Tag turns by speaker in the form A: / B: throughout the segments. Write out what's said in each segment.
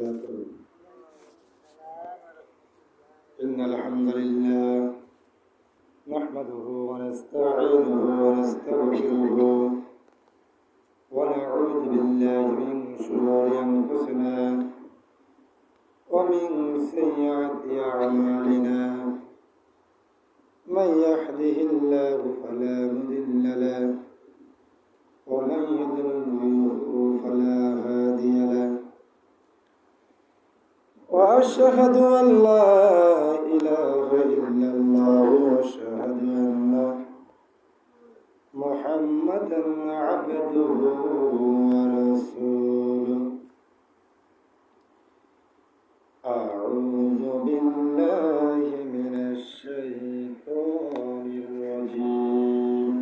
A: وبركاته. إن الحمد لله نحمده ونستعينه ونستغفره ونعوذ بالله من شرور أنفسنا ومن سيئات أعمالنا. من يهده الله فلا مضل له ومن يضلل فلا هادي له. وأشهد أن لا إله إلا الله وأشهد أن محمدا عبده ورسوله. أعوذ بالله من الشيطان الرجيم.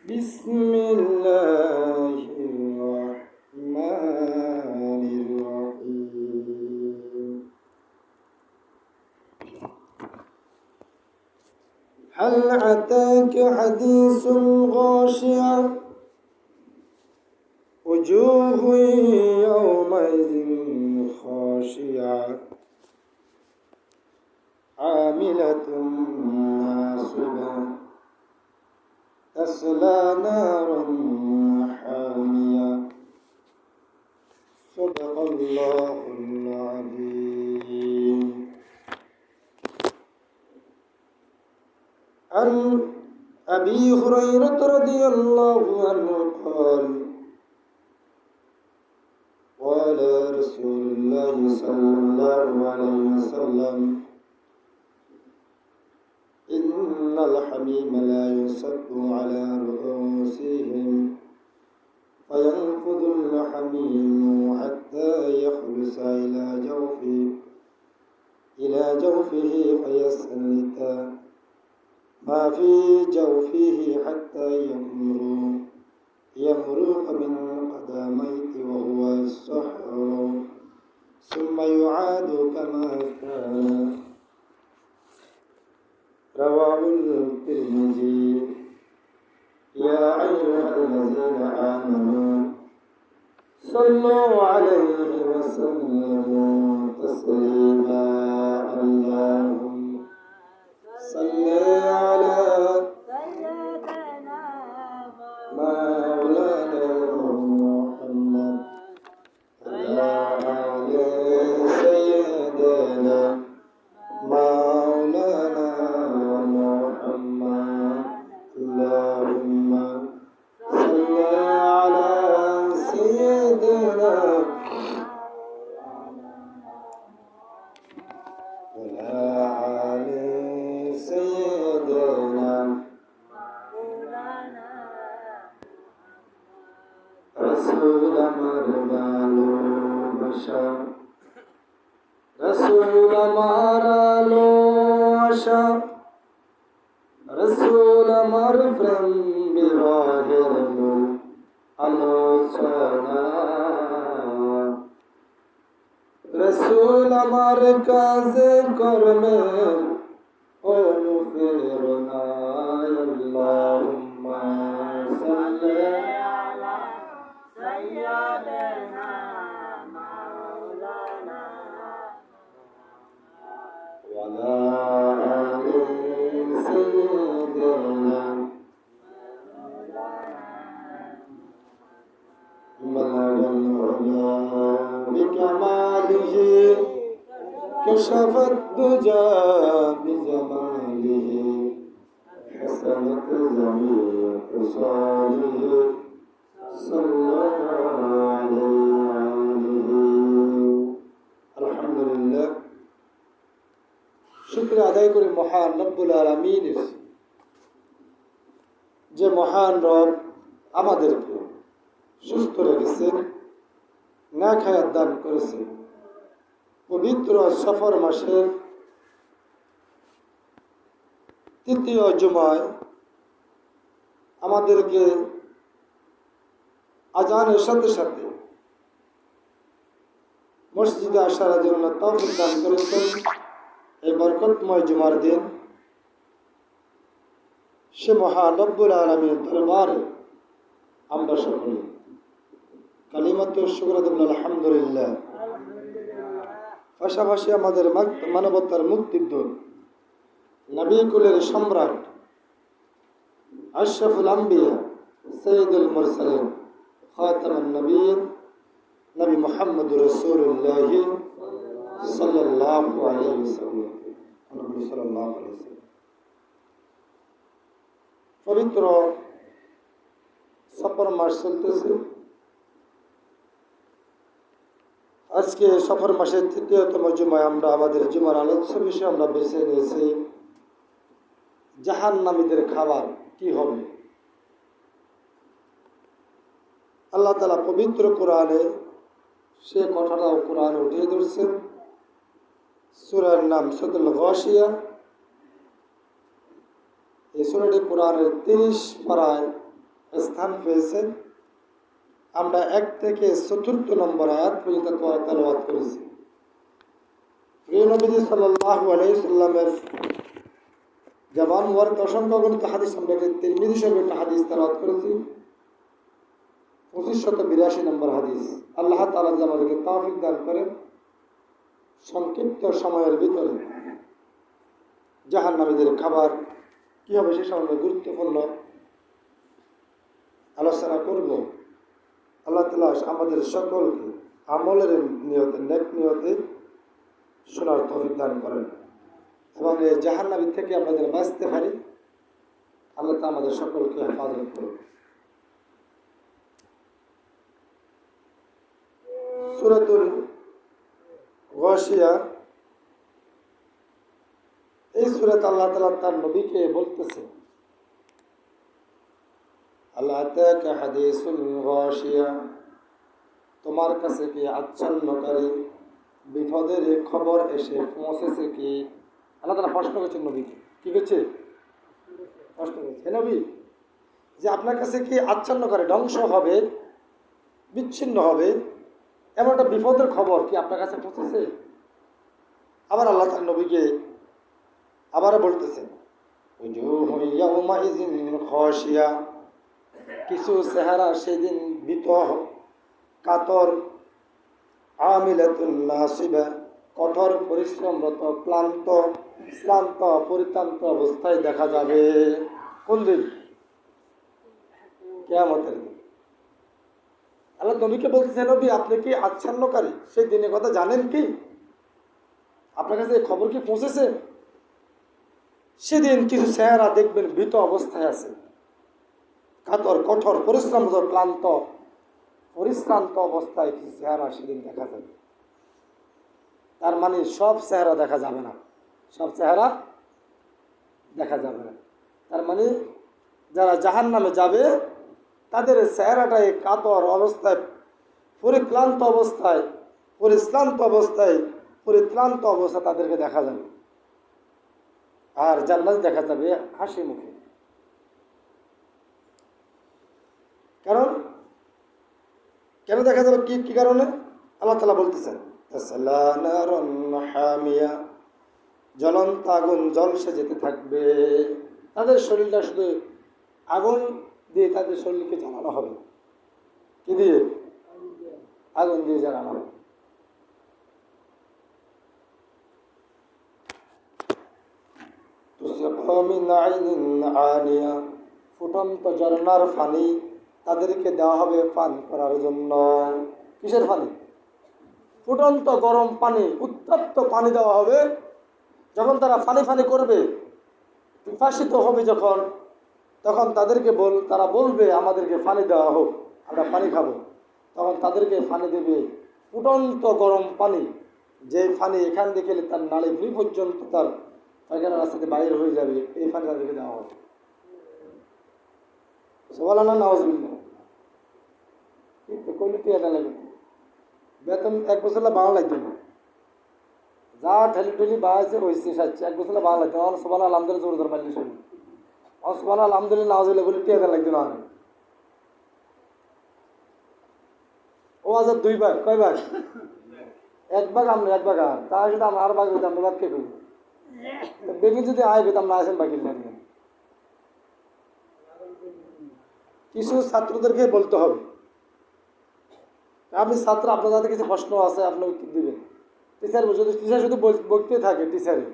A: بسم الله الرحمن الرحيم. هل أتاك حديث الغاشية وجوه يومئذ خاشعة عاملة ناصبة تصلى نارا حامية. صدق الله العظيم. عن أبي هريرة رضي الله عنه قال قال رسول الله صلى الله عليه وسلم إن الحميم لا يصب على رؤوسهم فينفذ الحميم حتى يخلص إلى جوفه فيسلط ما في جوفه حتى يمرق من قدميه وهو السحر ثم يعاد كما كان. رواه الترمذي. يا أيها الذين آمنوا صلوا عليه وسلموا تسليما. اللهم صل على سيدنا مولانا محمد وعلى آل سيدنا مولانا محمد. اللهم صل على سيدنا وعلى آل سيدنا رسول مربالو بشر رسول مارالو بشر رسول مرفرم براهرمو আলোচনা রসুল আমার কাজে কর্মের অনুপ্রেরণা। আল্লাহুম্মা সাল্লি আলা সাইয়্যিদিনা মাওলানা ওয়া আলা আলি সাইয়্যিদিনা بلغ العلا بكماله كشف الدجى بجماله حسنت جميع خصاله صلى الله عليه. আলহামদুলিল্লাহ, শুকরিয়া আদায় করি মহান রব্বুল আলামিনের, যে মহান রব আমাদেরকে সুস্থ রেখেছেন, নেক হায়াত দান করেছেন। পবিত্র সফর মাসের তৃতীয় জুমায় আমাদেরকে আজানের সাথে সাথে মসজিদে আসার জন্য তৌফিক দান করেছেন। এই বরকতময় জুমার দিন সে মহান রব্বুল আলামিনের দরবারে আমরা সকলে কালিমাতু শুকর দেব আলহামদুলিল্লাহ। পাশাপাশি আমাদের মানবতার মুক্তির দূত, নবী কুলের সম্রাট, আশরাফুল আম্বিয়া, সৈয়দুল মুরসালিন, খাতামুন নবীয়্যিন, নবী মুহাম্মদুর রাসূলুল্লাহ সাল্লাল্লাহু আলাইহি ওয়াসাল্লাম। পবিত্র সফর মাস চলতেছে। আজকে সফর মাসের তৃতীয়তম জুমায় আমরা আমাদের জুমার আলোচ্য বিষয়ে আমরা বেছে নিয়েছি জাহান্নামীদের খাবার কি হবে। আল্লাহ তাআলা পবিত্র কোরআনে সে কথাটাও কোরআনে উঠিয়ে ধরছেন। সূরার নাম সূরাতুল গাশিয়া। এই সূরাটি কোরআনের 30 পারায় স্থান পেয়েছে। আমরা 1 থেকে 4 নম্বর আয়াত পর্যন্ত তেলাওয়াত করেছি। প্রিয় নবীজি সাল্লাল্লাহু আলাইহি সাল্লামের জবান মুবারক অসংখ্য গণিত হাদিস আমরা তিরমিজি শরীফের একটা হাদিস তেলাওয়াত করেছি, 2582 নম্বর হাদিস। আল্লাহ তাআলা যেন আমাদেরকে তৌফিক দান করেন সংক্ষিপ্ত সময়ের ভিতরে জাহান্নামীদের খাবার কি হবে সে সম্বন্ধে গুরুত্বপূর্ণ আলোচনা করব। আল্লাহ তাআলা আমাদের সকলকে আমলের নিয়তে, নেক নিয়তে শোনার তৌফিক দান করেন এবং এই জাহান্নামী থেকে আমরা যেন বাঁচতে পারি আল্লাহ তাআলা আমাদের সকলকে হেফাজত করুন। সূরাতুল গাশিয়া, এই সূরাতে আল্লাহ তাআলা তার নবীকে বলতেছে, আল্লাহ আতাকা হাদিসুল গাশিয়া, তোমার কাছে কি আচ্ছন্নকারী বিপদের খবর এসে পৌঁছেছে কি? আল্লাহ তাআলা প্রশ্ন করছেন নবীকে। কি করছে? প্রশ্ন করছে, হে নবী, যে আপনার কাছে কি আচ্ছন্নকারী, ধ্বংস হবে, বিচ্ছিন্ন হবে এমন একটা বিপদের খবর কি আপনার কাছে পৌঁছেছে? আবার আল্লাহ তার নবীকে আবারও বলতেছেন, কিছু চেহারা সেদিন ভীত, কাতর, আমিলাতুন নাসিবা, কঠোর পরিশ্রমরত, ক্লান্ত, শ্রান্ত, পরিত্রান্ত অবস্থায় দেখা যাবে। কোন দিন? কিয়ামতের দিন। আল্লাহ নবীকে বলতেছে, নবী আপনি কি আচ্ছন্নকারী সেই দিনের কথা জানেন কি? আপনার কাছে এই খবর কি পৌঁছেছে? সেদিন কিছু চেহারা দেখবেন ভীত অবস্থায় আছে, কাতর, কঠোর, পরিশ্রমরত, ক্লান্ত, পরিশ্রান্ত অবস্থায় কিছু চেহারা সেদিন দেখা যাবে। তার মানে সব চেহারা দেখা যাবে না, সব চেহারা দেখা যাবে না। তার মানে যারা জাহান্নামে যাবে তাদের চেহারাটাই কাতর অবস্থায়, পরিক্লান্ত অবস্থায়, পরিশ্রান্ত অবস্থায়, পরিত্রান্ত অবস্থা তাদেরকে দেখা যাবে। আর জান্নাত দেখা যাবে হাসি মুখে। কারণ কেন দেখা যাবে? কি কারণে? আল্লাহ তাআলা বলতেছেন, হামিয়া, জ্বলন্ত আগুন জলসে যেতে থাকবে। তাদের শরীরটা শুধু আগুন দিয়ে তাদের শরীরকে জ্বালানো হবে। কি দিয়ে? আগুন দিয়ে জ্বালানো হবে। ফুটন্ত ঝর্ণার পানি তাদেরকে দেওয়া হবে পান করার জন্য। কিসের পানি? ফুটন্ত গরম পানি, উত্তপ্ত পানি দেওয়া হবে। যখন তারা পানি পানি করবে, পিপাসিত হবে যখন, তখন তারা বলবে আমাদেরকে পানি দেওয়া হোক, আমরা পানি খাবো। তখন তাদেরকে পানি দেবে ফুটন্ত গরম পানি, যে পানি এখান থেকে গেলে তার নালী ভুঁড়ি পর্যন্ত তার পায়খানা রাস্তাতে বাইরে হয়ে যাবে, এই পানি তাদেরকে দেওয়া হবে। সুবহানাল্লাহ, নাউযুবিল্লাহ। কইলে টিয়া লাগে, বেতন 1 বছর বাংলা লাগবে না, যা ঠেলি বাড়াইছে হয়েছে সাচ্ছে, 1 বছর বাংলা লাগবে। আমার সুবহানাল্লাহ আলহামদুলিল্লাহ জোর ধর মারলি শুনি, আমার সুবহানাল্লাহ আলহামদুলিল্লাহ নাউযুবিল্লাহ বলে টিয়া লাগবে না। ও আজ 2 ভাগ, কয় ভাগ? 1 ভাগ আমরা, 1 ভাগ আর তা যদি আমরা আর ভাগ হইতাম, আমরা কে করি? বেগি যদি আয় পেতাম না, আসেন বাকি লাগে। কিছু ছাত্রদেরকে বলতে হবে আপনি ছাত্র, আপনার যাতে কিছু প্রশ্ন আছে আপনি উত্তর দিবেন। টিচার শুধু বলতে থাকে টিচারে,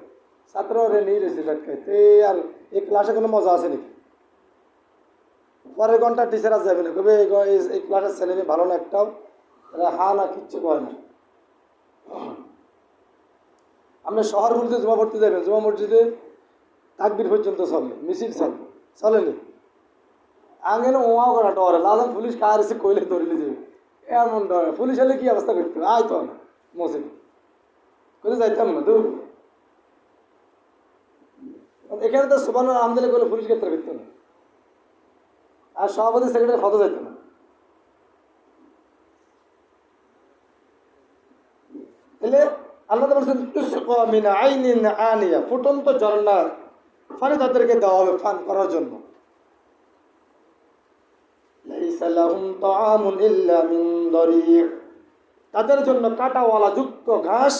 A: ছাত্র রে নিয়ে রয়েছে ব্যাটকাইতে। আর এই ক্লাসে কোনো মজা আছে নাকি? পরের ঘন্টা টিচার আর যাবে না, কবে এই ক্লাসের ছেলে মেয়ে ভালো না একটাও, এরা হা না কিচ্ছু করে না। আপনি শহরগুলিতে জমা পড়তে যাবেন, জমা মসজিদে তাকবির পর্যন্ত চলে, মিছিল চলে, চলেনি আঙেন ওয়া করা ডরে লাদান পুলিশ কার এসে কইলে ধরিলে যাবে, এমন ডরে। পুলিশ হলে কি অবস্থা করতে হবে? আয় তো না মসজিদে করে যাইতাম না দূর। এখানে তো সুবান আমদানি করলে পুলিশ ক্ষেত্রে করতো না, আর সভাপতি সেক্রেটারি ফটো যাইতো না। এলে আল্লাহ বলছেন মিন আইনিন আনিয়া, ফুটন্ত ঝর্ণার পানি তাদেরকে দেওয়া হবে পান করার জন্য। লাইসা লাহুম তাআমুন ইল্লা মিন দারি', তাদের জন্য কাঁটাওয়ালা যুক্ত ঘাস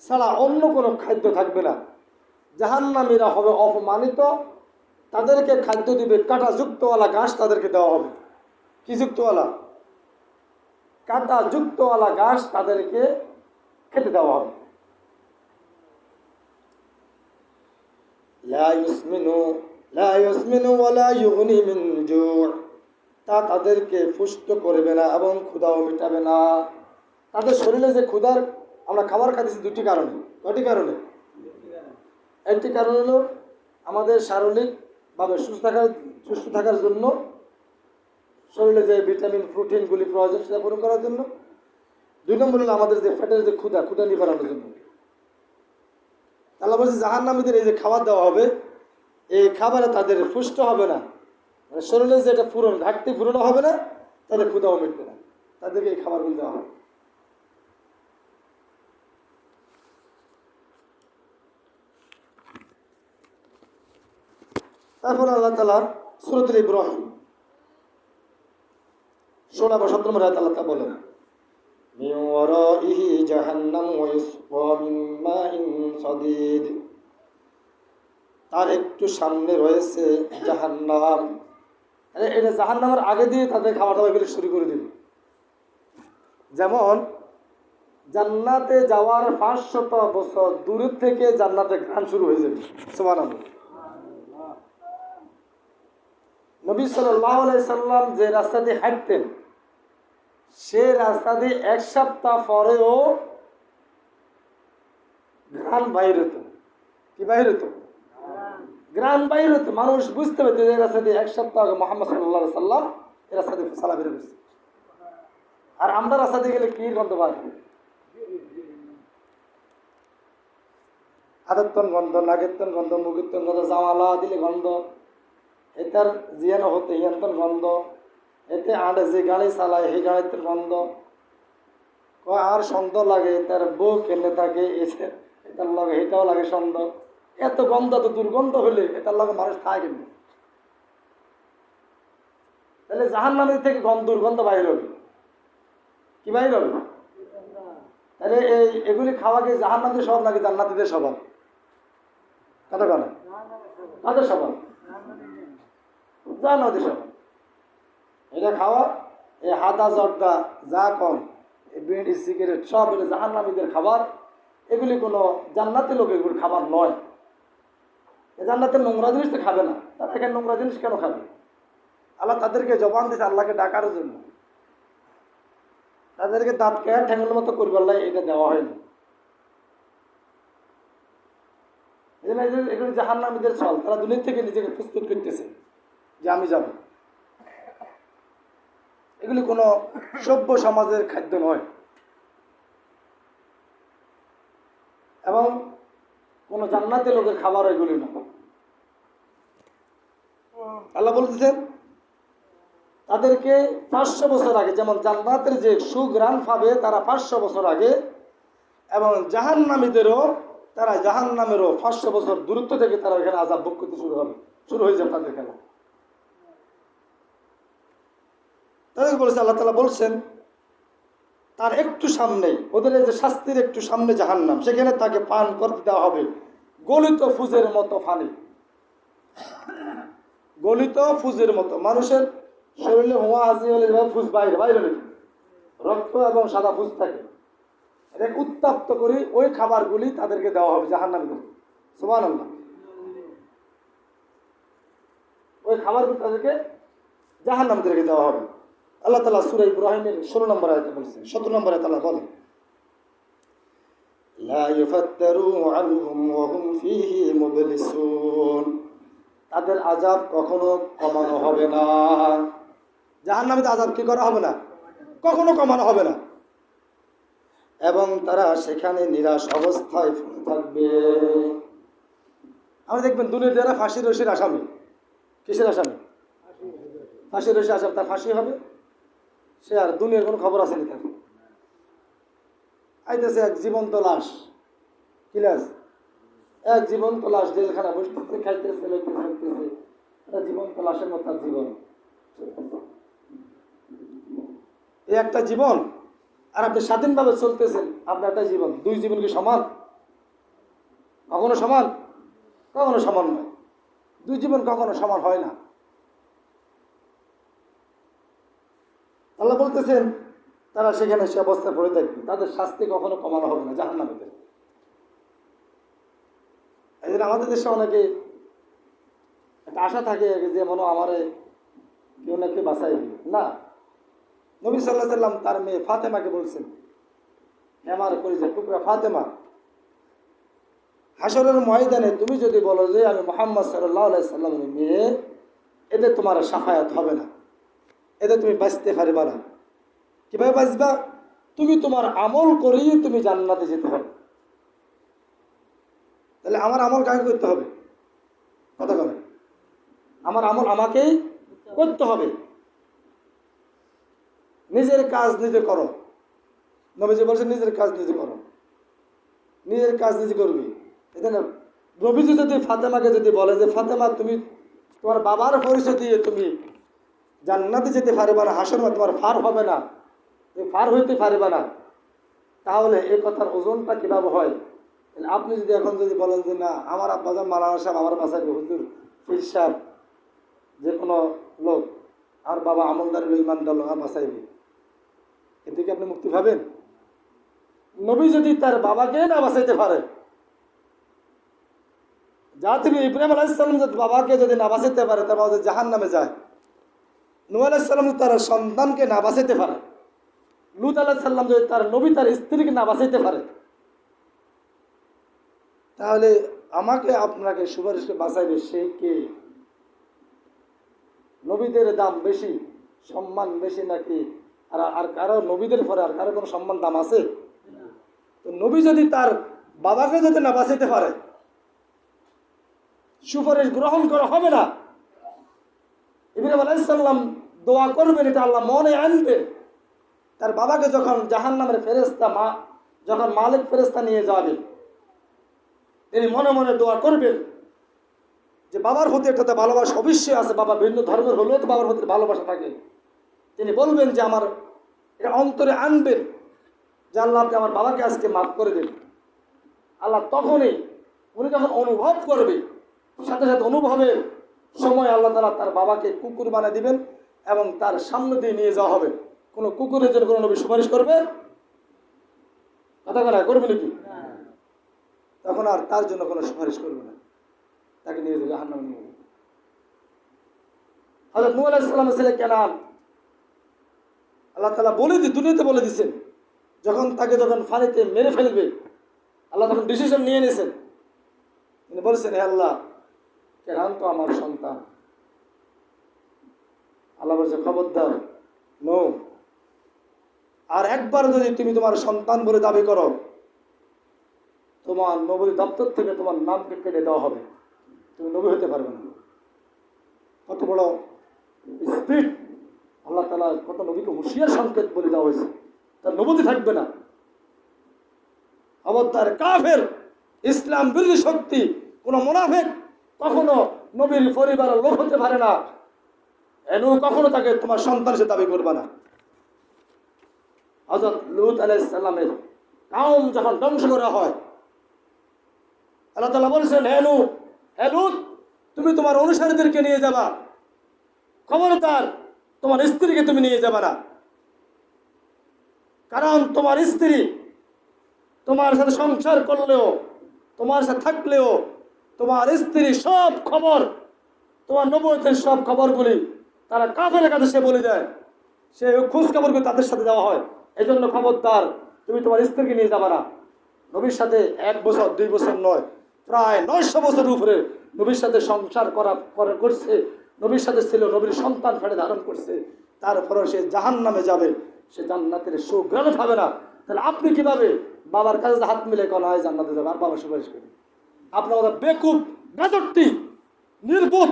A: ছাড়া অন্য কোনো খাদ্য থাকবে না। জাহান্নামীরা হবে অপমানিত, তাদেরকে খাদ্য দিবে কাঁটা যুক্তওয়ালা ঘাস, তাদেরকে দেওয়া হবে। কি যুক্তওয়ালা? কাঁটা যুক্তওয়ালা ঘাস তাদেরকে খেতে দেওয়া হবে। লা ইউসমিনু ওয়ালা ইউগনি মিন জু', তা তাদেরকে পুষ্ট করবে না এবং ক্ষুধাও মেটাবে না। তাদের শরীরে যে ক্ষুধার আমরা খাবার খাচ্ছি দুটি কারণে। কয়টি কারণে? একটি কারণ হলো আমাদের শারীরিকভাবে সুস্থ থাকার জন্য, শরীরে যে ভিটামিন প্রোটিনগুলি প্রয়োজন সেটা পূরণ করার জন্য। 2 নম্বর হলো আমাদের যে ফ্যাটের যে ক্ষুধা নিবারণের জন্য। আল্লাহ বলছে জাহান্নামীদের এই যে খাবার দেওয়া হবে, এই খাবারে তাদের পুষ্ট হবে না, মানে শরীরে যেটা ঘাটতি পূরণ হবে না, তাদের ক্ষুধাও মিটবে না, তাদেরকে এই খাবারগুলো দেওয়া হবে। তারপর আল্লাহ তাআলা সূরাতুল ইব্রাহিম 16 বা 17 নম্বর আয়াতে আল্লাহ তাআলা বলেন, মিন ওয়ারাইহি জাহান্নাম ওয়া ইউসকা মিন মাইন সাদীদ, তার একটু সামনে রয়েছে জাহান্নাম। এটা জাহান্নামের আগে দিয়ে তাদের খাবার দাবার শুরু করে দিবে। যেমন জান্নাতে যাওয়ার 500 বছর দূরের থেকে জান্নাতে ঘ্রাণ শুরু হয়ে যাবে। সুবহানাল্লাহ। নবী সাল্লাল্লাহু আলাইহি সাল্লাম যে রাস্তা দিয়ে হাঁটতেন, সে রাস্তা দিয়ে 1 সপ্তাহ পরেও ঘ্রাণ বাইর হতো। কি বাইর হতো? ঘ্রাণ বাইর হতো। মানুষ বুঝতে পারতো যে রাস্তা দিয়ে 1 সপ্তাহ আগে মুহাম্মদ সাল্লাল্লাহু আলাইহি সাল্লাম এই রাস্তা দিয়ে সালা বের হয়েছে। আর আমরা রাস্তা দিয়ে গেলে কি গন্ধ পাই? হাতের তন গন্ধ, নাকের তন গন্ধ, মুখের তন গন্ধ, জামালা দিলে গন্ধ, এটার জিয়ানো হতে হিয়ান্তন গন্ধ, এতে আঁটে যে গাড়ি চালায় সেই গাড়িতে গন্ধ। আর সন্দেহ লাগে তার বউ কেনে থাকে, এটার লগে এটাও লাগে সন্দেহ। এত গন্ধ, তো দুর্গন্ধ হলে এটার লগে মানুষ খায় কিন্তু। তাহলে জাহান্নামের থেকে দুর্গন্ধ বাইর হবে। কি বাইর হবে? তাহলে এগুলি খাওয়া কি জাহান্নামের স্বভাব নাকি জান্নাতীদের স্বভাব? কথা বলে কাদের স্বভাব? জান্নাতীদের স্বভাব। এটা খাওয়া, এই হাদা জর্দা যা কম, বিড়ি সিগারেট সব এটা জাহান্নামীদের খাবার। এগুলি কোনো জান্নাতি লোক এগুলি খাবার নয়। জান্নাতের নোংরা জিনিস তো খাবে না, তারা এখানে নোংরা জিনিস কেন খাবে? আল্লাহ তাদেরকে জবান দিয়েছে আল্লাহকে ডাকার জন্য। তাদেরকে দাঁত কেয়ার ঠ্যাঙ্গুর মতো করবে আল্লাহ, এটা দেওয়া হয়নি। এই জন্য এগুলি জাহান্নামীদের চল, তারা দুনিয়া থেকে নিজেকে প্রস্তুত করতেছে যে আমি যাব। এগুলি কোনো সভ্য সমাজের খাদ্য নয় এবং কোনো জান্নাতি লোকের খাবার এগুলি নয়। আল্লাহ বলতেছেন তাদেরকে 500 বছর আগে, যেমন জান্নাতের যে সুঘ্রাণ পাবে তারা 500 বছর আগে, এবং জাহান্নামীদেরও তারা জাহান্নামেরও 500 বছর দূরত্ব থেকে তারা এখানে আযাব ভোগ করতে শুরু হয়ে যাবে তাদের খেলা। তাদের বলেছে আল্লাহ তাআলা বলছেন তার একটু সামনে, ওদের যে শাস্তির একটু সামনে জাহান্নাম, সেখানে তাকে পান করতে দেওয়া হবে গলিত ফুজের মতো পানি। গলিত ফুজের মতো, মানুষের শরীরে হোয়া হাজি হলে ফুজ বাইরে বাইরে রক্ত এবং সাদা ফুস থাকে, এটাকে উত্তপ্ত করে ওই খাবারগুলি তাদেরকে দেওয়া হবে জাহান্নামীদেরকে। সুবহানাল্লাহ। ওই খাবারগুলো তাদেরকে জাহান্নামীদেরকে দেওয়া হবে। আল্লাহ তাআলা সূরা ইব্রাহিমের 16 নম্বর আয়াতে বলেছেন, 17 নম্বর আয়াতে আল্লাহ বলেন, লা ইউফাত্তারু আনহুম ওয়া হুম ফীহি মুবলিসুন, তাদের আযাব কখনো কমানো হবে না। জাহান্নামীদের আযাব কি করা হবে না? কখনো কমানো হবে না। এবং তারা সেখানে নিরাশ অবস্থায় থাকবে। আমরা দেখবেন দুনিয়াতে যারা ফাঁসির রশির আসামি, কিসের আসামি? ফাঁসির রশির আসামি, তার ফাঁসি হবে, সে আর দুনিয়ার কোনো খবর আসেনি তার। আইতেছে এক জীবন্ত লাশ, কি লাশ? এক জীবন্ত লাশ, জেলখানা বসতেছে, খাইতেছে, লইতেছে, এটা জীবন্ত লাশের মতো তার জীবন। এই একটা জীবন, আর আপনি স্বাধীনভাবে চলতেছেন, আপনার একটা জীবন। দুই জীবন কি সমান? কখনো সমান? কখনো সমান নয়। দুই জীবন কখনো সমান হয় না। আল্লাহ বলতেছেন তারা সেখানে সে অবস্থায় পড়ে থাকবে, তাদের শাস্তি কখনো কমানো হবে না জাহান্নামীদের। এই জন্য আমাদের দেশে অনেকে একটা আশা থাকে যে মনে আমারে কেউ না কেউ বাঁচাই দিবে। না, নবী সাল্লাল্লাহু আলাইহি সাল্লাম তার মেয়ে ফাতেমাকে বলছেন, আমার পরিচয় টুকরা ফাতেমা, হাসরের ময়দানে তুমি যদি বলো যে আমি মুহাম্মদ সাল্লাল্লাহু আলাইহি সাল্লামের মেয়ে, এতে তোমার শাফায়াত হবে না, এতে তুমি বাঁচতে পারবে না। কিভাবে বাঁচবা? তুমি তোমার আমল করেই তুমি জান্নাতে যেতে হবে। তাহলে আমার আমল কাকে করতে হবে? কথা বলেন। আমার আমল আমাকেই করতে হবে। নিজের কাজ নিজে করো। নবীজি বলছেন নিজের কাজ নিজে করো, নিজের কাজ নিজে করবি। এখানে নবীজি যদি ফাতেমাকে যদি বলে যে ফাতেমা তুমি তোমার বাবার পরিচয় দিয়ে তুমি জান্নাতে যেতে পারবে না, হাসর মধ্যে তোমার ফার হবে না, তুমি ফার হইতে পারবে না, তাহলে এই কথার ওজনটা কীভাবে হয়? আপনি যদি এখন যদি বলেন যে না আমার আব্বাজান মাওলানা সাহেব আমার বাসায় হুজুর পীর সাহেব যে কোনো লোক আর বাবা আমলদার ইমানদার লোক বাঁচাইবে, এতে কি আপনি মুক্তি পাবেন? নবী যদি তার বাবাকে না বাঁচাইতে পারে, যা তিনি ইব্রাহিম আলাইহিস সালাম যদি বাবাকে যদি না বাঁচাইতে পারে, তার বাবা যদি জাহান্নামে যায়, নূহ আলাইহিস সালাম তার সন্তানকে না বাঁচাইতে পারে, লূত আলাইহিস সালাম যদি তার নবী তার স্ত্রীকে না বাঁচাইতে পারে, তাহলে আমাকে আপনাকে সুপারিশকে বাঁচাইবে সে কে? নবীদের দাম বেশি, সম্মান বেশি নাকি? আর কারো নবীদের পরে আর কারো কোনো সম্মান দাম আছে? তো নবী যদি তার বাবাকে যদি না বাঁচাইতে পারে, সুপারিশ গ্রহণ করা হবে না। ইব্রাহিম আলাইহিস সালাম দোয়া করবেন, এটা আল্লাহ মনে আনবে। তার বাবাকে যখন জাহান্নামের ফেরেশতা যখন মালিক ফেরেশতা নিয়ে যাবে, তিনি মনে মনে দোয়া করবেন যে বাবার প্রতি একটা ভালোবাসা অবশ্যই আছে, বাবা ভিন্ন ধর্মের হলেও তো বাবার প্রতি ভালোবাসা থাকে। তিনি বলবেন যে আমার এটা অন্তরে আনবেন যে আল্লাহ আপনি আমার বাবাকে আজকে মাফ করে দেন। আল্লাহ তখনই উনি যখন অনুভব করবে, সাথে সাথে অনুভবের সময় আল্লাহ তাআলা তার বাবাকে কুকুর বানিয়ে দিবেন এবং তার সামনে দিয়ে নিয়ে যাওয়া হবে। কোনো কুকুরের জন্য কোনো নবী সুপারিশ করবে? কথা বলা করবে নাকি? তখন আর তার জন্য কোনো সুপারিশ করবে না, তাকে নিয়ে যাবে জাহান্নামে নিয়ে যাবে। হযরত নূহ আলাইহিস সালামের ছেলে কেনান, আল্লাহ তাআলা দুনিয়াতে বলে দিয়েছেন, যখন পানিতে মেরে ফেলবে, আল্লাহ তখন ডিসিশন নিয়ে নিয়েছেন। তিনি বলছেন, হে আল্লাহ, কেনান তো আমার সন্তান। আল্লাহ বলছে, খবরদার নূহ, আর একবার যদি তুমি তোমার সন্তান বলে দাবি করো, তোমার নবীর দপ্তর থেকে তোমার নামকে কেটে দেওয়া হবে, তুমি নবী হতে পারবে না। কত বড় স্পিড! আল্লাহ তাআলা কত নবীকে হুঁশিয়ার সংকেত বলে দেওয়া হয়েছে, তার নবুয়ত থাকবে না। খবরদার, কাফের, ইসলাম বিরোধী শক্তি, কোন মুনাফিক কখনো নবীর পরিবারের লোক হতে পারে না। এনু কখনো তাকে তোমার সন্তান হিসেবে দাবি করবে না। হযরত লূত আলাইহিস সালামের কওম যখন ধ্বংস করা হয়, আল্লাহ তাআলা বলেছেন, হে লূত, তুমি তোমার অনুসারীদেরকে নিয়ে যাবা, খবরদার তোমার স্ত্রীকে তুমি নিয়ে যাবে না। কারণ তোমার স্ত্রী তোমার সাথে সংসার করলেও, তোমার সাথে থাকলেও, তোমার স্ত্রী সব খবর, তোমার নবুয়তের সব খবরগুলি তারা কাফেরের কাছে সে বলে দেয়, সে খোঁজ খবরগুলি তাদের সাথে দেওয়া হয়। এই জন্য খবরদার, তুমি তোমার স্ত্রীকে নিয়ে যাবা না। নবীর সাথে 1 বছর 2 বছর নয়, প্রায় 900 বছর উপরে নবীর সাথে সংসার করছে, নবীর সাথে ছিল, নবীর সন্তান ফেটে ধারণ করছে, তারপরে সে জাহান্নামে যাবে, সে জান্নাতের সুগ্রাণ পাবে না। তাহলে আপনি কিভাবে বাবার কাছে হাত মিলে কোন হয় জান্নাতে যাবে আর বাবা সুপারিশ করেন? আপনার কথা বেকুব, গাজরটি, নির্বোধ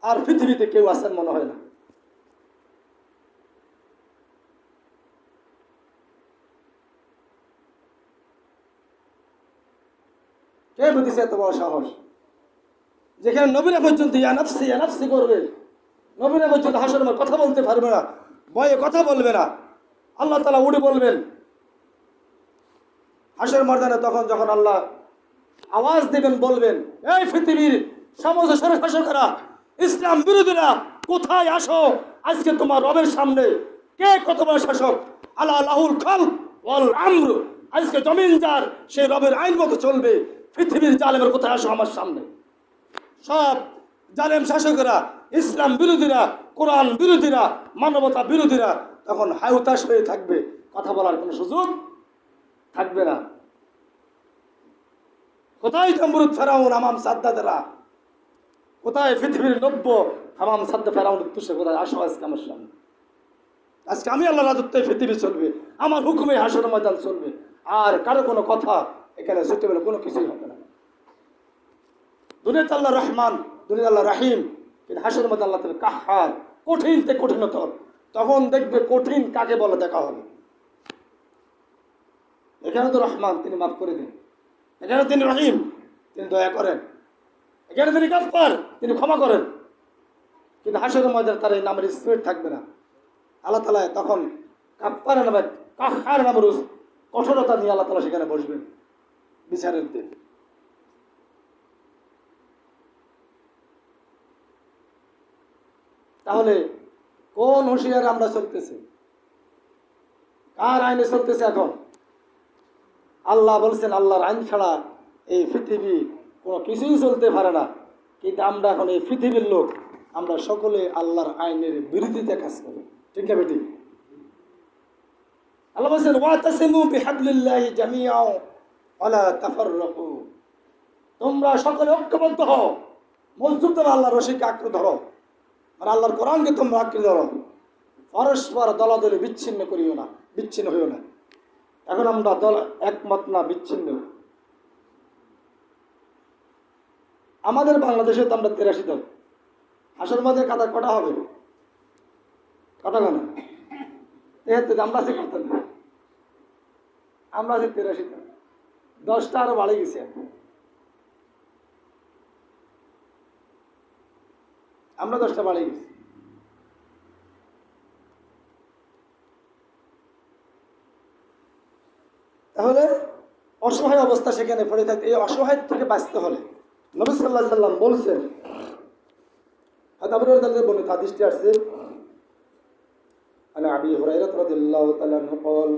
A: আর পৃথিবীতে কেউ আছেন মনে হয় না। কে বুঝিছে এত বড় সাহস? যেখানে নবীরা পর্যন্ত ইয়ানাফসি করবে, নবীরা পর্যন্ত হাসর কথা বলতে পারবে না, ভয়ে কথা বলবে না, আল্লাহ তাআলা উঠে বলবেন হাসর ময়দানে। তখন যখন আল্লাহ আওয়াজ দেবেন, বলবেন, এই পৃথিবীর সমস্ত শাসকেরা, ইসলাম বিরোধীরা, কোথায় আসো? আজকে তোমার রবের সামনে কে কত বড় শাসক? আল্লাহ লাহুল খালক ওয়াল আমর। আজকে জমিন যার, সেই রবের আইন মতো চলবে। পৃথিবীর জালেমের কোথায় আসো আমার সামনে? সব জালেম শাসকেরা, ইসলাম বিরোধীরা, কোরআন বিরোধীরা, মানবতা বিরোধীরা তখন হায়তাশ হয়ে থাকবে, কথা বলার কোনো সুযোগ থাকবে না। কোথায় নমরুদ ফেরাউন হামাম সাদ্দাতেরা? কোথায় পৃথিবীর নব্য হামাম সাদ্দা ফেরাউন তুষে? কোথায় আসো আজকে আমার সামনে? আজকে আমি আল্লাহ রাজত্বে পৃথিবী চলবে, আমার হুকুমে হাসর ময়দান চলবে, আর কারো কোনো কথা এখানে সুটেবল কোনো কিছুই হবে না। দুনিয়াতে আল্লাহ রহমান, দুনিয়া আল্লাহ রাহিম, কিন্তু হাসর ময়দান আল্লাহ তাআলা কাহ্হার, কঠিন থেকে কঠিনতর। তখন দেখবে কঠিন কাকে বলে দেখা হবে। এখানে তো রহমান, তিনি মাফ করে দিন। এখানে তিনি রহিম, তিনি দয়া করেন। এখানে তিনি গাফফার, তিনি ক্ষমা করেন। কিন্তু হাসরের ময়দানে তার এই নামের স্পিরিট থাকবে না। আল্লাহ তাআলা তখন গাফফার নামে, কাহ্হার নামের কঠোরতা নিয়ে আল্লাহ তাআলা সেখানে বসবেন বিচারের দিন। তাহলে কোন হুঁশিয়ারে আমরা চলতেছি? কার আইনে চলতেছে এখন? আল্লাহ বলছেন আল্লাহর আইন ছাড়া এই পৃথিবী কোনো কিছুই চলতে পারে না। কিন্তু আমরা এখন এই পৃথিবীর লোক, আমরা সকলে আল্লাহর আইনের বিরোধিতা কাজ করি, ঠিক না বেটি? আল্লাহ বলছেন ওয়াতাসিমু বিহাবলিল্লাহি জামিআন ওয়ালা তাফাররাকু। তোমরা সকলে ঐক্যবদ্ধ হও, মজবুত ধরো, আল্লাহর রশিকে আঁকড়ে ধরো, আর আল্লাহর কোরআনকে তোমরা আঁকড়ে ধরো। পরস্পর দলাদলি বিচ্ছিন্ন করিও না, বিচ্ছিন্ন হইও না। এখন আমরা একমত না, বিচ্ছিন্ন। আমাদের বাংলাদেশে তো আমরা 83 দল। হাসর মধ্যে কাতা কটা হবে? কটা কেন? 73। আমরা আছি কত? আমরা আছি 83 দল। 10টা আরো বাড়ে গেছে। আমরা 10টা বাড়ে গেছি। তাহলে অসহায় অবস্থা সেখানে পড়ে থাকে। এই অসহায় থেকে বাঁচতে হলে নবী সাল্লাল্লাহু আলাইহি সাল্লাম বলছেন, বর্ণিত হাদিসটি আসছে, আন আবি হুরায়রা রাদিয়াল্লাহু তাআলা আনহু قال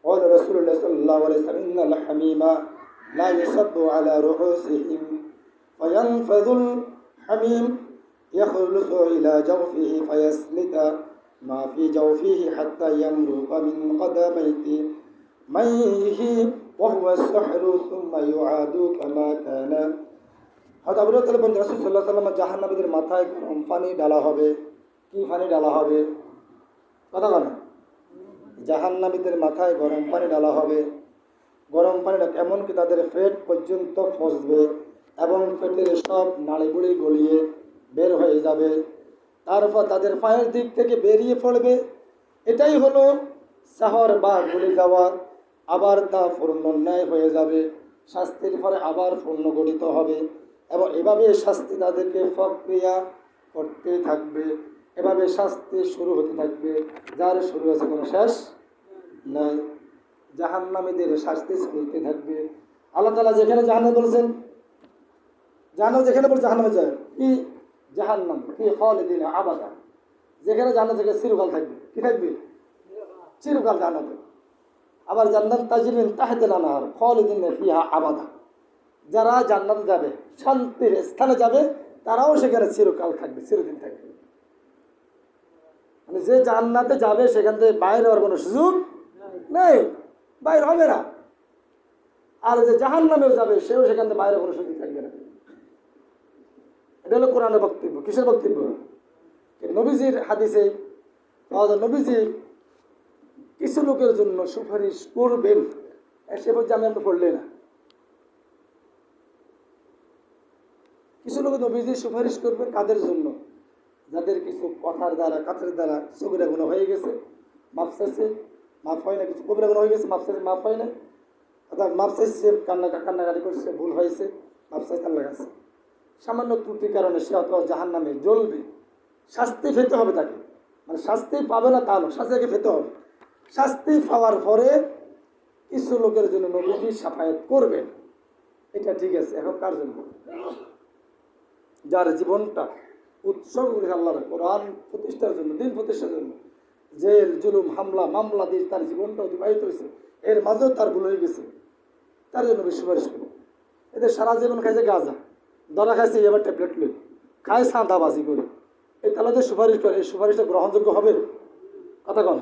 A: قال رسول الله صلى الله عليه وسلم إن الحميم لا يصب على رؤوسهم فينفذ الحميم يخلص إلى جوفه فيسلت ما في جوفه حتى يمرق من قدميه ميه وهو السحر ثم يعاد كما كان। হযরত আবু হুরায়রা বলেন রাসূল সাল্লাল্লাহু আলাইহি ওয়াসাল্লাম জাহান্নামীদের মাথায় গরম পানি ঢালা হবে। কি পানি ঢালা হবে? কথা বলেন। জাহান্নামীদের মাথায় গরম পানি ঢালা হবে। গরম পানিটা এমনকি তাদের পেট পর্যন্ত পৌঁছবে এবং পেটের সব নাড়িভুড়ি গলিয়ে বের হয়ে যাবে। তারপর তাদের পায়ের দিক থেকে বেরিয়ে পড়বে। এটাই হলো সাহর বা গলে যাওয়া। আবার তা পুনর্ন্যায় হয়ে যাবে, শাস্তির পরে আবার পুনর্গঠিত হবে এবং এভাবে শাস্তি তাদেরকে প্রক্রিয়া করতে থাকবে। এভাবে শাস্তি শুরু হতে থাকবে, যার শুরু হয়েছে কোনো শেষ নাই। জাহান্নামীদের শাস্তি চলতে থাকবে। আল্লাহ তাআলা যেখানে জাহান্নাম বলেছেন, জাহান্নাম যেখানে বলছে জাহান্নামে যায়, কি জাহান্নাম কি খালিদিনা আবাদা, যেখানে জাহান্নাম থেকে চিরকাল থাকবে। কি থাকবে? চিরকাল জাহান্নামে। আবার জান্নাত তাজরিন তাহতিল আনহার খালিদিন ফিহা আবাদা, যারা জান্নাতে যাবে, শান্তির স্থানে যাবে, তারাও সেখানে চিরকাল থাকবে, চিরদিন থাকবে। মানে যে জান্নাতে যাবে সেখান থেকে বাইরে হওয়ার কোনো সুযোগ নেই, বাইরে হবে না। আর যে জাহান্নামেও যাবে সেও সেখান থেকে বাইরে কোনো সুযোগ থাকবে না। এটা হলো কোরআনের বক্তব্য। কিসের বক্তব্য? নবীজির হাদিসে নবীজি কিছু লোকের জন্য সুপারিশ করবেন, সে বলছে আমি আমরা পড়লে না। কিছু লোক নবীজি সুপারিশ করবেন কাদের জন্য? যাদের কিছু কথার দ্বারা কাছের দ্বারা সগিরা গুনাহ হয়ে গেছে, মাফ চাইছে, মাফ হয় না, কিছু কবিরা গুনাহ হয়ে গেছে, মাফ চাইছে, মাফ হয় না, অর্থাৎ মাফ চাইছে, কান্নাকাটি করছে, ভুল হয়েছে, মাফ চাইছে আল্লাহর কাছে। সামান্য ত্রুটির কারণে সে অথবা জাহান্নামে জ্বলবে, শাস্তি পেতে হবে তাকে। মানে শাস্তি পাবে না তা নয়, শাস্তিকে পেতে হবে। শাস্তি পাওয়ার পরে কিছু লোকের জন্য নবীজি সাফায়াত করবেন, এটা ঠিক আছে। এখন কার জন্য? যার জীবনটা উৎসর্গ করে আল্লাহর কোরআন প্রতিষ্ঠার জন্য, দিন প্রতিষ্ঠার জন্য জেল জুলুম হামলা মামলা দিয়ে তার জীবনটা অতিবাহিত হয়েছে, এর মাঝেও তার ভুল হয়ে গেছে, তার জন্য সুপারিশ করবে। এদের সারা জীবন খাইছে গাঁজা, ধরা খাইছে এবার ট্যাবলেট লই, খায় সাঁদাবাজি করে, এই তাহলে সুপারিশ করে, এই সুপারিশটা গ্রহণযোগ্য হবে? কথা কন।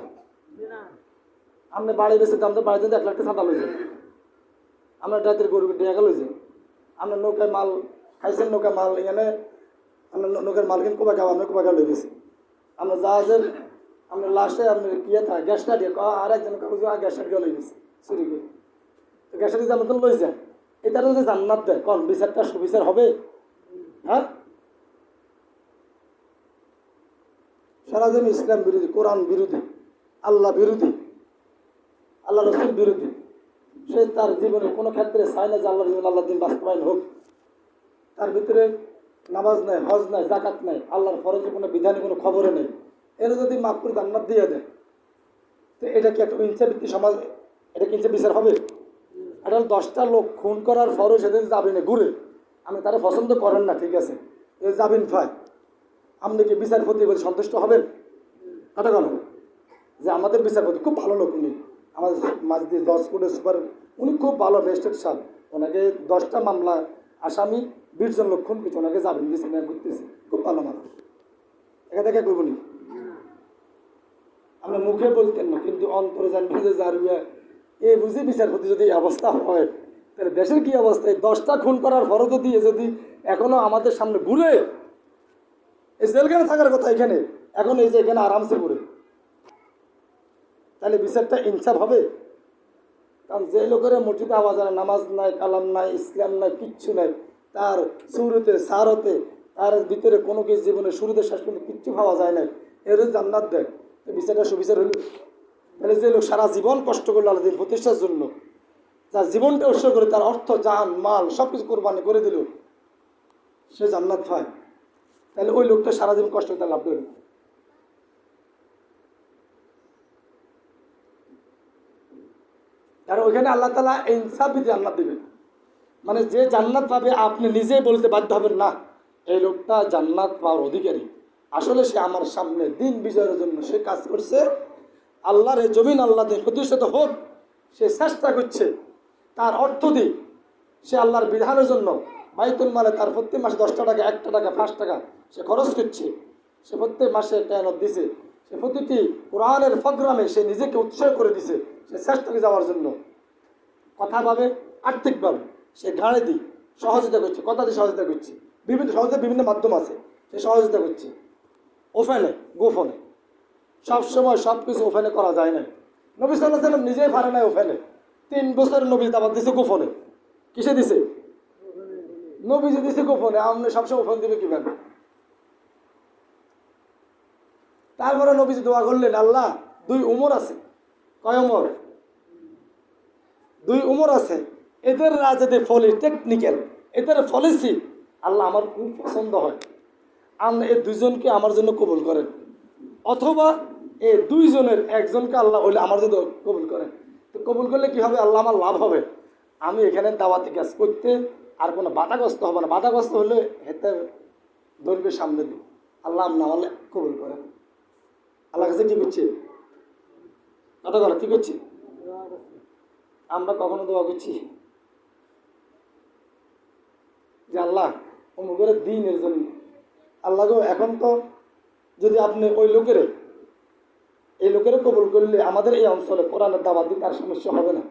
A: আপনি বাড়ি বেশি দাম তো বাড়িতে 1 লাখ টাকা চাঁদা লই যায়, আপনার রাতের গরু ডেকা লই যায়, আপনার নৌকায় মাল খাইছেন, নৌকায় মাল এখানে আপনার নৌকার মাল কিনে কোবা খাওয়া, আপনার কোবা খাওয়া লই গেছে, আপনার জাহাজের আপনার লাস্টে আপনার ইয়ে থাকে গ্যাসটা দিয়ে আর একজন কাগজ গ্যাসটা দিয়ে লই গেছে চুরি করে, তো গ্যাসটা দিয়ে আপনার লই যায়, এটা যদি জান্নাত দেয় কন বিচারটা সুবিচার হবে? হ্যাঁ, সারা দিন ইসলাম বিরোধী, কোরআন বিরোধী, আল্লাহ বিরোধী, আল্লাহ রসুল বিরোধী, সে তার জীবনে কোনো ক্ষেত্রে চায় না যে আল্লাহ জীবন আল্লাহ দিন বাস্তবায়ন হোক। তার ভিতরে নামাজ নাই, হজ নাই, জাকাত নাই, আল্লাহর ফরজে কোনো বিধানে কোনো খবরে নেই, এর যদি মাফ করে জান্নাত দিয়ে দেয়, তো এটা কি একটা ইনসাফভিত্তিক সমাজ? এটা কি ইনসাফ বিচার হবে? এটা 10টা লোক খুন করার পরও সেদিন যাবেন ঘুরে, আমি তারা পছন্দ করেন না, ঠিক আছে, যাবেন ফাই, আপনি কি বিচারপতি বলে সন্তুষ্ট হবেন? কথা কেন? যে আমাদের বিচারপতি খুব ভালো লোক, উনি আমাদের মাঝদি 10 কোটি সুপার, উনি খুব ভালো রেজিস্ট্রেট সাহেব, ওনাকে 10টা মামলা আসামি 20 জন লোক খুন করছে, ওনাকে যাবেন দিয়েছে, ঘুরতেছে, খুব ভালো মানুষ, একা দেখা করবনি। আমরা মুখে বলতেন না, কিন্তু অন্তরে জানবেন যে যার এই বুঝি বিচারপতি যদি এই অবস্থা হয়, তাহলে দেশের কি অবস্থা? 10টা খুন করার পরও যদি এখনো আমাদের সামনে ঘুরে, এই জেলখানে থাকার কথা এখানে, এখন এই যে এখানে আরামসে ঘুরে, তাহলে বিচারটা ইনসাফ হবে? কারণ যে লোকের মসজিদে আওয়াজ নাই, নামাজ নাই, কালাম নাই, ইসলাম নাই, কিচ্ছু নাই, তার শুরুতে সারতে তার ভিতরে কোনো কিছু জীবনে শুরুতে শেষ পর্যন্ত কিচ্ছু পাওয়া যায় না, এর জান্নাত দেয়, বিচারটা সুবিচার হলো? তাহলে যে লোক সারা জীবন কষ্ট করলো আল্লাহ দিন প্রতিষ্ঠার জন্য, তার জীবনটা উৎসর্গ করে, তার অর্থ জান মাল সব কিছু কোরবানি করে দিল, সে জান্নাত পায়, তাহলে ওই লোকটা সারা জীবন কষ্ট করতে লাভ দেবে। কারণ ওইখানে আল্লাহ তাআলা ইনসাফ বিধি জান্নাত দেবেন। মানে যে জান্নাত পাবে আপনি নিজেই বলতে বাধ্য হবেন না এই লোকটা জান্নাত পাওয়ার অধিকারী, আসলে সে আমার সামনে দিন বিজয়ের জন্য সে কাজ করছে, আল্লাহর এই জমিন আল্লাহ দিয়ে প্রতিষ্ঠিত হোক সে চেষ্টা করছে, তার অর্থ দিয়ে সে আল্লাহর বিধানের জন্য বাইতুল মালে তার প্রত্যেক মাসে 10টা টাকা, 1টা টাকা, 5 টাকা সে খরচ করছে, সে প্রত্যেক মাসে ট্যানত দিছে, সে প্রতিটি কোরআনের প্রোগ্রামে সে নিজেকে উৎসর্গ করে দিছে, সে চেষ্টাকে যাওয়ার জন্য কথাভাবে আর্থিকভাবে সে গাড়ি দিয়ে সহযোগিতা করছে, কথা দিয়ে সহযোগিতা করছে, বিভিন্ন সহযোগিতা বিভিন্ন মাধ্যম আছে, সে সহযোগিতা করছে ওফেনে গোফনে, সবসময় সব কিছু ওফেনে করা যায় না। নবী সাল্লাল্লাহু আলাইহি ওয়াসাল্লাম নিজেই পারে না ওফেনে, 3 বছর নবী দাওয়াত দিছে গোপনে। কিসে দিছে? নবীজি দিছে গোপনে, আপনি সবসময় ওফেন দিবে কিভাবে? তারপরে নবীজি দোয়া করলেন, আল্লাহ 2 উমর আছে, কয় উমর? 2 উমর আছে, এদের রাজনীতি টেকনিক্যাল, এদের পলিসি আল্লাহ আমার খুব পছন্দ হয়, আপনি এই 2 জনকে আমার জন্য কবুল করেন, অথবা এই 2 জনের একজনকে আল্লাহ হইলে আমার জন্য কবুল করেন। তো কবুল করলে কি হবে? আল্লাহ আমার লাভ হবে, আমি এখানে দাওয়াতি কাজ করতে আর কোনো বাধাগ্রস্ত হবে না, বাধাগ্রস্ত হলে হেতে ধরবে সামনে দিই, আল্লাহ না হলে কবুল করেন। আল্লাহ কাছে কি করছে? কথা বলো, কি করছে? আমরা কখনো দোয়া করছি যে আল্লাহ অমুকের দিনের জন্য? আল্লাহ গো, এখন তো যদি আপনি ওই লোকের এই লোকেরও কবুল করলে আমাদের এই অঞ্চলে কোরআনের দাওয়াত দিতে আর সমস্যা হবে না।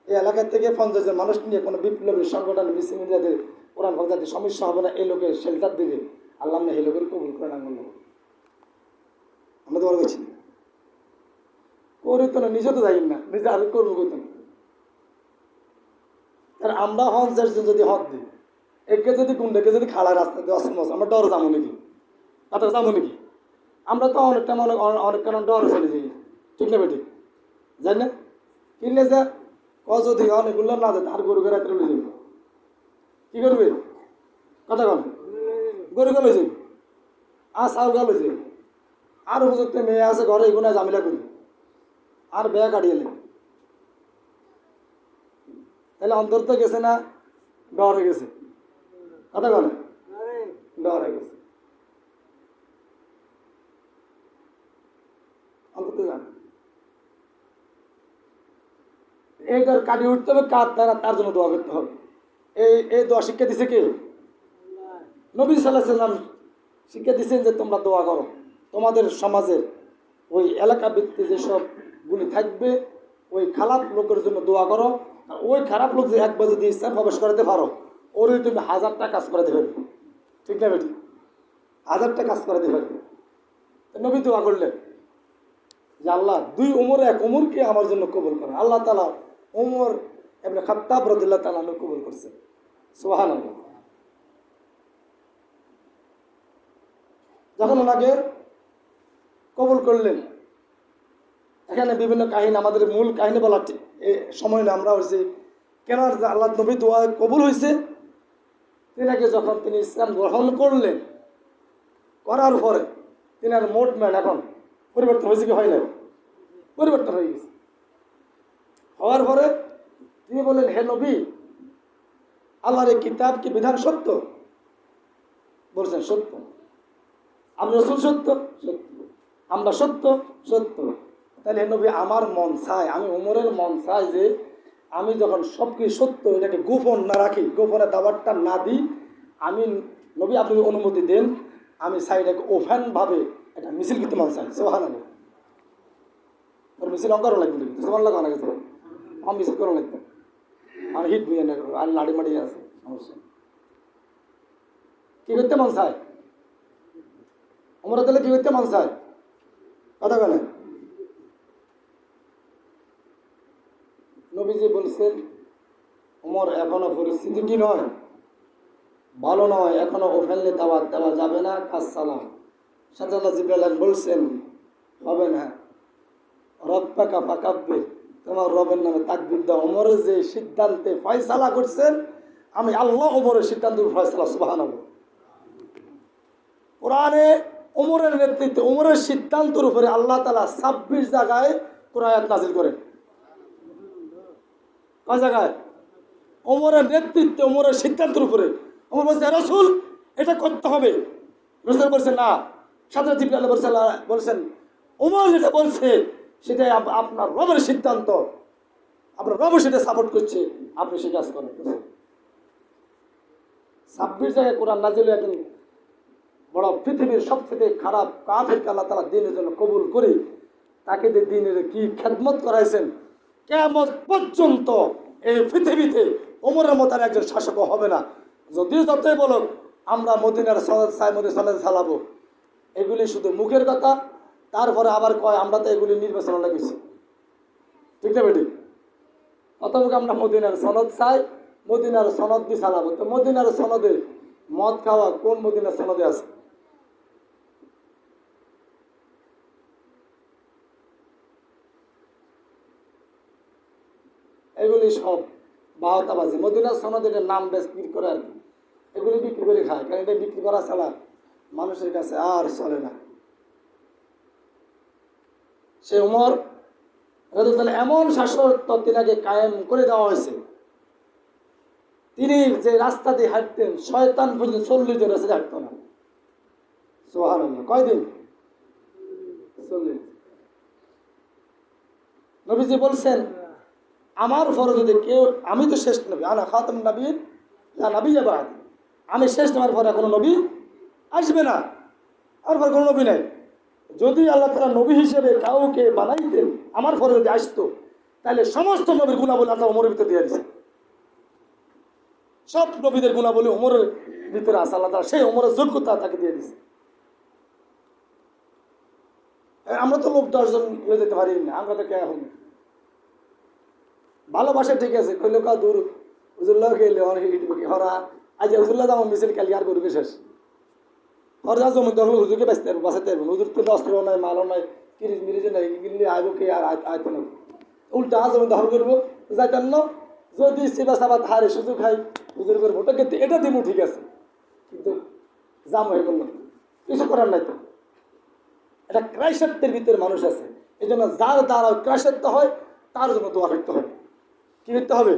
A: এই এলাকা থেকে 50 জন মানুষ নিয়ে কোনো বিপ্লবী সংগঠন মিছিল যাদের কোরআন যাদের সমস্যা হবে না, এই লোকের শেল্টার দিবে। আল্লাহ না এই লোকের কবুল করেন। আমরা তো বড় করছি করে তো না, নিজে তো যাই না, নিজে আর করবো করতো না। আর আমরা যদি হক দিই, একে যদি গুন্ডাকে যদি খাড়া রাস্তা দিয়ে অসমস, আমরা ডর যাবো নাকি? তাতে যাবো নাকি? আমরা তো অনেকটা অনেক কারণ ডর চলে যাই, ঠিক না বেটি? জানি না কিনলে যা যদি অনেকগুলো না যেত আর গরু গেরা তুলে যাবে, কি করবে? কথা কন, গরু গেলে যাবে আর চাউল গেলে যাবে, আর উপযুক্ত মেয়ে আছে ঘরে এগুলো ঝামেলা করবে আর বেয়া কাটিয়ে নেবে। তাহলে অন্তর তো গেছে না, ডরে গেছে। কথা বলে ডরে গেছে, অন্তত জানে এইটার কাটিয়ে উঠতে হবে। কার দ্বারা? তার জন্য দোয়া করতে হবে। এই দোয়া শিক্ষা দিছে কে? নবী সাল্লাল্লাহু আলাইহি ওয়াসাল্লাম শিক্ষা দিচ্ছেন যে তোমরা দোয়া করো, তোমাদের সমাজের ওই এলাকা ভিত্তিক যেসবগুলি থাকবে ওই খারাপ লোকের জন্য দোয়া করো। আর ওই খারাপ লোক যে একবার যদি ইসলাম প্রবেশ করাতে পারো, ওরই তুমি 1000টা কাজ করাতে পারবে, ঠিক না বেটি? 1000টা কাজ করাতে পারবে। নবী দোয়া করলেন যে আল্লাহ 2 ওমর, 1 ওমরকে আমার জন্য কবুল করেন। আল্লাহ তাআলা ওমর ইবনে খাত্তাব রাদিয়াল্লাহু তাআলা কবুল করছেন। সুবহানাল্লাহ। যখন ওনাকে কবুল করলেন, এখানে বিভিন্ন কাহিনী, আমাদের মূল কাহিনী বলার সময় না, আমরা হয়েছে কেন আল্লাহ নবী দোয়া কবুল হয়েছে। তিনাকে যখন তিনি ইসলাম গ্রহণ করলেন, করার পরে তিনার মোটম্যান এখন পরিবর্তন হয়েছে কি হয় না? পরিবর্তন হয়ে গেছে। হওয়ার পরে তিনি বললেন, হে নবী, আল্লাহর এই কিতাব কি বিধান সত্য? বলছেন সত্য। আমরা রসুল সত্য? সত্য। আমরা সত্য? সত্য। তাহলে হে নবী, আমার মন চায়, আমি ওমরের মন চায় যে আমি যখন সব কিছু সত্য এটাকে গোপন না রাখি, গোপনের দাবারটা না দিই, আমি নবী আপনি অনুমতি দেন, আমি চাই এটাকে ওপেনভাবে এটা মিছিল করতে মন চাই। সুবহানাল্লাহ। ওর মিছিল অঙ্কারও লাগবে নাকি? তোমার লাগা না গেছে, আমার মিছিল করা লাগবে, আর হিট নিয়ে না আর লাড়ি মাড়ি আছে, সমস্যা কি করতে মন চায়? ওমরের তাহলে কি করতে মন চায়? কথা বলে নবীজি বলছেন, ওমর এখনো পরিস্থিতি কি নয়, ভালো নয়, এখনো ওফেনলে দাওয়াত দেওয়া যাবে না, কাজ চালাও। সাথে আল্লাহ জিবরাইল বলছেন, হবে না, রব্বাকা ফাকাব্বির, তোমার রবের নামে তাকবীর দাও। ওমরের যে সিদ্ধান্তে ফয়সালা করছেন, আমি আল্লাহ ওমরের সিদ্ধান্তের ফয়সালা। সুবহানাল্লাহ। কোরআনে ওমরের নেতৃত্বে, ওমরের সিদ্ধান্তের উপরে আল্লাহ তাআলা 26 জায়গায় কোরআন আয়াত নাযিল করেন। কয় জায়গায়? ওমরের নেতৃত্বে, ওমরের সিদ্ধান্তের উপরে। ওমর বলছে, রাসূল এটা করতে হবে। রাসূল বলছেন না। সাথে জিবরাইল বলছেন ওমর যেটা বলছে সেটাই আপনার রবের সিদ্ধান্ত, আপনার রব সেটা সাপোর্ট করছে, আপনি সে কাজ করেন। 26 জায়গায় কোরআন নাযিল একজন বড় পৃথিবীর সবথেকে খারাপ কাফেরকে আল্লাহ তাআলা দ্বীনের জন্য কবুল করে তাকে দ্বীনের কি খেদমত করাইছেন, কিয়ামত পর্যন্ত এই পৃথিবীতে ওমরের মতো একজন শাসকও হবে না। যদিও যতই বলো আমরা মদিনার সনদ চাই, মদিনার সনদ চালাবো, এগুলি শুধু মুখের কথা। তারপরে আবার কয় আমরা তো এগুলি নির্বাচন লাগেছি, ঠিক না বেটি? অতএব আমরা মদিনার সনদ চাই, মদিনার সনদ দিয়ে চালাবো। তো মদিনার সনদে মদ খাওয়া কোন মদিনার সনদে আছে? এগুলি সব বাহতাবাজি। মদিনার সনদ এটার নাম বিক্রি করে আর কি, এগুলি বিক্রি করে খায়, কারণ এটা বিক্রি করা ছাড়া মানুষের কাছে আর চলে না। সে ওমর রাদিয়াল্লাহু এমন শাসক তিনাকে কায়েম করে দেওয়া হয়েছে, তিনি যে রাস্তা দিয়ে হাঁটতেন শয়তান পর্যন্ত 40 জন রাস্তা হাঁটতো না। সুবহানাল্লাহ। কয়দিন? 40। নবীজি বলছেন আমার পরে যদি কেউ, আমি তো শেষ নবী, আনা খাতামুন নবিয়্যিন লা নাবিয়্যা বা'দি, আমি শেষ, আমার পরে কোনো নবী আসবে না, আর পরে কোনো নবী নাই। যদি আল্লাহ তাআলা নবী হিসেবে কাউকে বানাইতেন আমার পরে যদি আসতো, তাহলে সমস্ত নবীর গুণাবলী আল্লাহ ওমরের ভিতরে দিয়ে দিয়েছে। সব নবীদের গুণাবলী ওমরের ভিতরে আছে, আল্লাহ তাআলা সেই ওমরের যোগ্যতা তাকে দিয়ে দিয়েছে। আমরা তো লোক 10 জন হয়ে যেতে পারি না, আমরা তো কে এখন ভালোবাসা ঠিক আছে, কইলে কা দূর হুজুল্লাহ গেলে অনেক ইটবুকি হরা আজ হুজুল্লাহ যাবো মিছিল কালি আর করবে শেষ হরজা জমি দখল হুজুরকে বাঁচতে পারবো, বাঁচাতে পারবো। হুজুর তো অস্ত্র নাই, মালও নাই, কিরিজ মিরিজ নাই, কিনলে আইব কে আর আয়তো না, উল্টা জমি দখল করবো যাইতেন না। যদি সেবা সাবা হারে সুযোগ খাই হুজুর করে ভোটে কিন্তু এটা দিব ঠিক আছে, কিন্তু জাম হয়ে করলাম, কিছু করার নাই। তো এটা ক্রাইসত্বের ভিতরে মানুষ আছে, এই জন্য যার দ্বারা ক্রাইসত্ব হয় তার জন্য দোয়া করতে হবে। কি করতে হবে?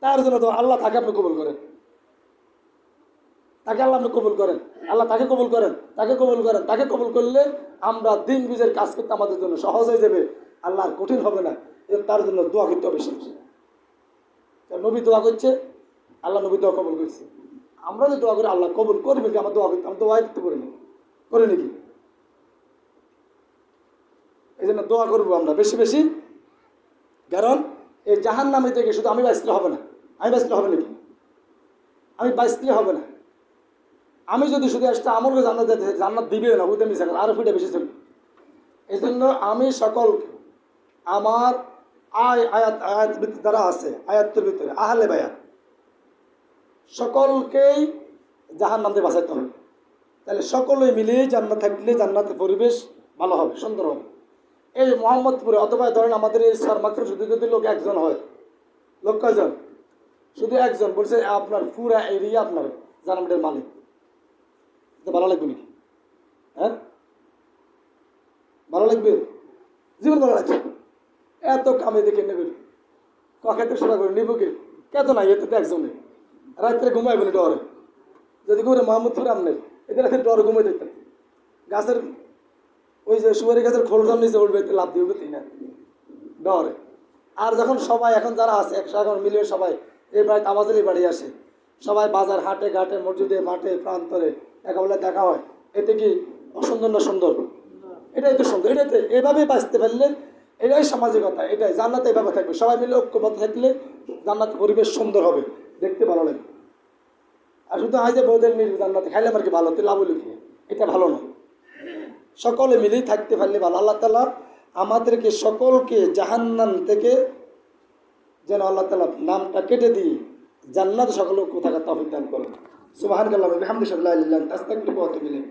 A: তার জন্য দোয়া। আল্লাহ তাকে আপনি কবুল করেন, তাকে আল্লাহ আপনি কবুল করেন, আল্লাহ তাকে কবুল করেন, তাকে কবুল করেন। তাকে কবুল করলে আমরা দিন বুঝের কাজ করতে আমাদের জন্য সহজ হয়ে যাবে, আল্লাহ আর কঠিন হবে না। তার জন্য দোয়া করতে হবে বেশি বেশি। নবী দোয়া করছে, আল্লাহ নবী দোয়া কবুল করছে। আমরা যে দোয়া করি আল্লাহ কবুল করবে কি? আমার দোয়া করতে, আমি দোয়া করতে করি না, করি নাকি? এই জন্য দোয়া করবো আমরা বেশি বেশি। কারণ এই জাহান্নামী থেকে শুধু আমি বাঁচলে হবে না, আমি বাঁচলে হবে নাকি? আমি বাঁচলে হবে না। আমি যদি শুধু একটা আমলকে জান্নাত দিবে না, বুঝতে মিশে আরো ফিটা বেশি চলবে। এই জন্য আমি সকল আমার আয়াত দ্বারা আছে, আয়াতের ভিতরে আহলে বায়াত সকলকেই জাহান্নাম থেকে বাঁচাইতে হবে। তাহলে সকলে মিলে জান্নাত থাকলে জান্নাতের পরিবেশ ভালো হবে, সুন্দর হবে। এই মোহাম্মদপুরে অথবা ধরেন আমাদের এই মাত্র শুধু যদি লোক একজন হয়, লোক কয়জন? শুধু একজন, বলছে আপনার পুরা এরিয়া আপনার জান্নাতের মালিক, ভালো লাগবে নাকি? হ্যাঁ, ভালো লাগবে? জীবন ভালো লাগছে। এত কামে দেখে নেবে, কখাতে সেবা করে নিব কে? কেত নাই, এতে তো একজনে রাত্রে ঘুমাইব না ডরে। যদি ঘুরে মোহাম্মদপুর আমনের এদের রাত্রে ডর ঘুমাই দেখতেন, গাছের ওই যে সুপারি গাছের খোলজাম নিচে উঠবে, লাভ দিয়ে উঠবে না ডরে। আর যখন সবাই এখন যারা আছে 100 মিলিয়ন সবাই এই বাড়িতে আওয়াজেরই বাড়ি আসে, সবাই বাজার হাটে ঘাটে মসজিদে মাঠে প্রান্তরে একেবারে দেখা হয়, এতে কি অসুন্দর না সুন্দর? এটাই তো সুন্দর। এটাতে এভাবেই বাঁচতে পারলে এটাই সামাজিকতা, এটাই জান্নাতে এভাবে থাকবে। সবাই মিলে ঐক্যবদ্ধ থাকলে জান্নাত পরিবেশ সুন্দর হবে, দেখতে ভালো লাগবে। আর শুধু আজ যে বৌদের মিল জান্নাতে খাইলে আমার কি ভালো, লাভ হলো কি? এটা ভালো না। সকলে মিলেই থাকতে পারলে ভালো। আল্লাহ তাআলা আমাদেরকে সকলকে জাহান্নাম থেকে যেন আল্লাহ তাআলা নামটা কেটে দিয়ে জান্নাত সকলকে থাকার তৌফিক দান করেন। সুবহানাল্লাহি ওয়া বিহামদিহি, লা ইলাহা ইল্লা আনতা, আস্তাগফিরুকা ওয়া আতুবু ইলাইক।